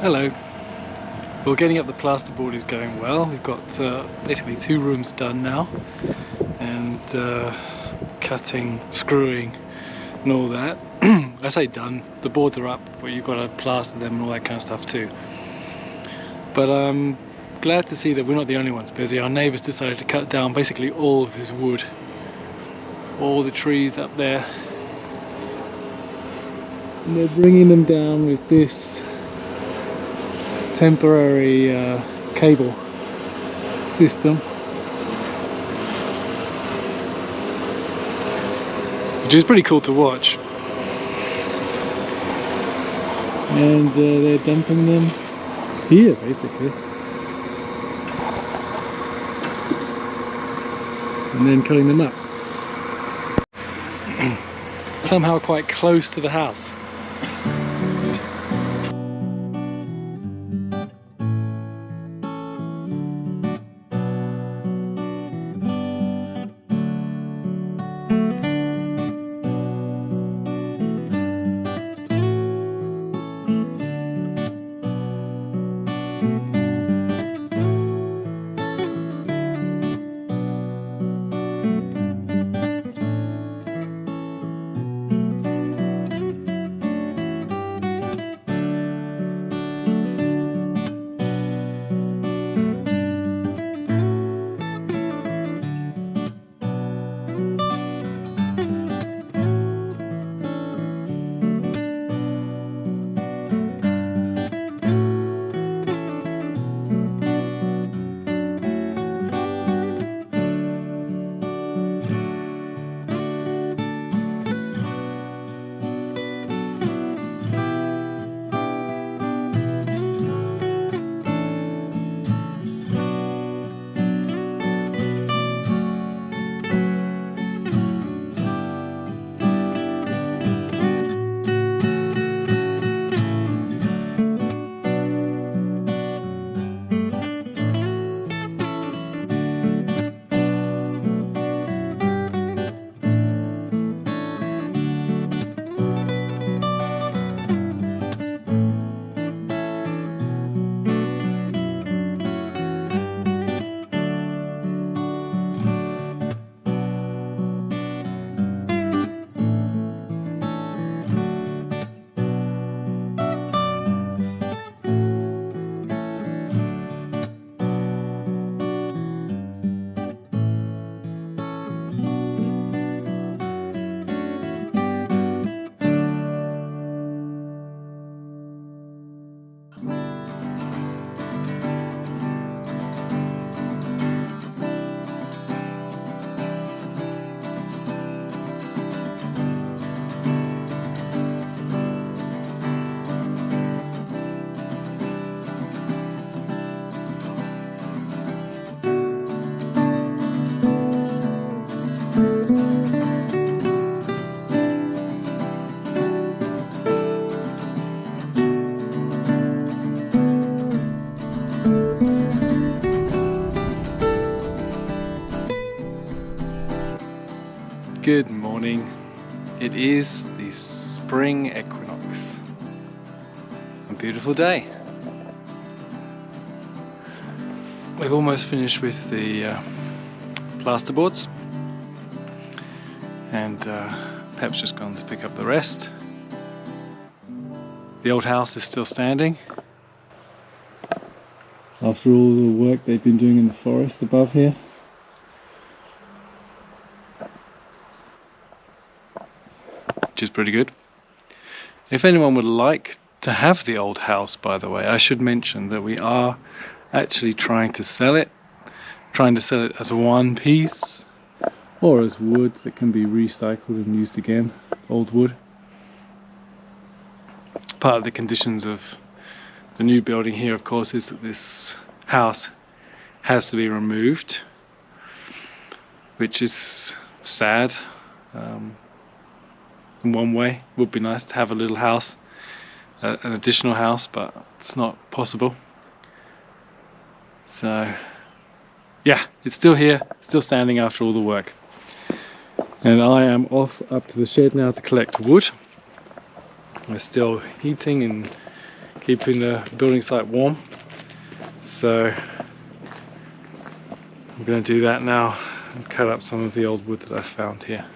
Hello. Well, getting up the plasterboard is going well. We've got basically 2 rooms done now, and cutting, screwing and all that. I say done, the boards are up, but you've got to plaster them and all that kind of stuff too. But I'm glad to see that we're not the only ones busy. Our neighbours decided to cut down basically all of his wood. All the trees up there. And they're bringing them down with this temporary cable system, which is pretty cool to watch. And they're dumping them here basically, and then cutting them up. Somehow quite close to the house. Good morning. It is the spring equinox. A beautiful day. We've almost finished with the plasterboards, and Pep's just gone to pick up the rest. The old house is still standing after all the work they've been doing in the forest above here. Which is pretty good. If anyone would like to have the old house, by the way, I should mention that we are actually trying to sell it as one piece or as wood that can be recycled and used again, old wood. Part of the conditions of the new building here, of course, is that this house has to be removed, which is sad. In one way, it would be nice to have a little house, an additional house, but it's not possible. So yeah, it's still here, still standing after all the work. And I am off up to the shed now to collect wood. We're still heating and keeping the building site warm. So I'm going to do that now and cut up some of the old wood that I found here.